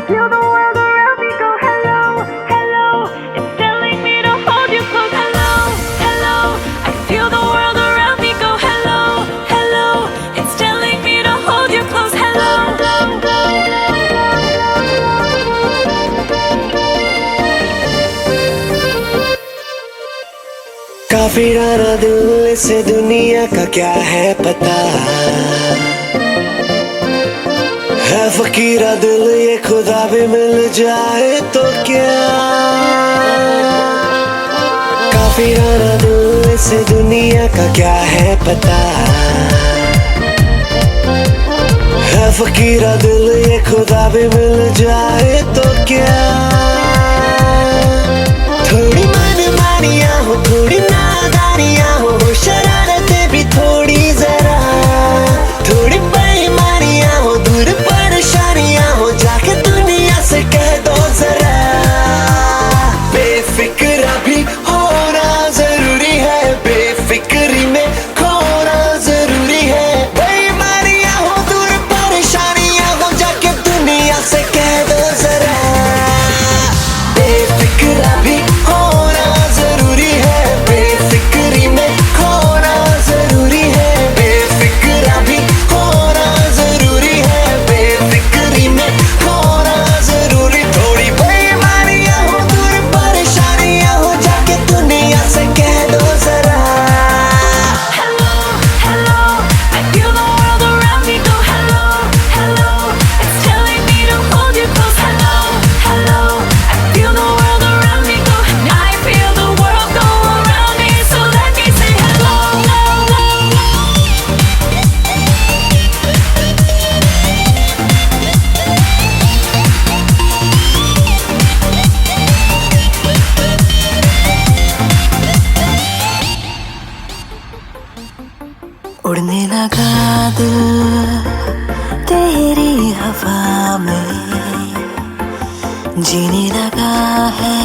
feel the world around me go hello, hello. It's telling me to hold you close. Hello, hello. I feel the world around me go hello, hello. It's telling me to hold you close. Hello, काफिराना दिल से दुनिया का क्या है पता, है फकीरा दिल ये खुदा भी मिल जाए तो क्या। काफिराना दिल से दुनिया का क्या है पता, है फकीरा दिल ये खुदा भी मिल जाए तो क्या। थोड़ी मनमानियाँ हो, थोड़ी नादानियाँ हो, शरारतें भी थोड़ी जरा, थोड़ी बेईमानियाँ हो, दूर परेशानियाँ हो, जाके दुनिया से कह दो जरा। बेफिक्रा भी होना जरूरी है, बेफिक्री में खोना जरूरी है। बेईमानियाँ हो, दूर परेशानियाँ हो, जाके दुनिया से कह दो जरा। बेफिक्रा भी होना जरूरी है, बेफिक्री में खोना जरूरी है। बेफिक्रा भी होना जरूरी है, बेफिक्री में खोना जरूरी। थोड़ी बेईमानियाँ हो, दूर परेशानियाँ हो, जाके दुनिया से कह दो जरा। hello, hello. I feel the world around me go hello, hello. It's telling me to hold you close. Hello, hello. I feel the world around me go. I feel the world go around me, so let me say hello, hello. उड़ने लगा दिल तेरी हवा में, जीने लगा है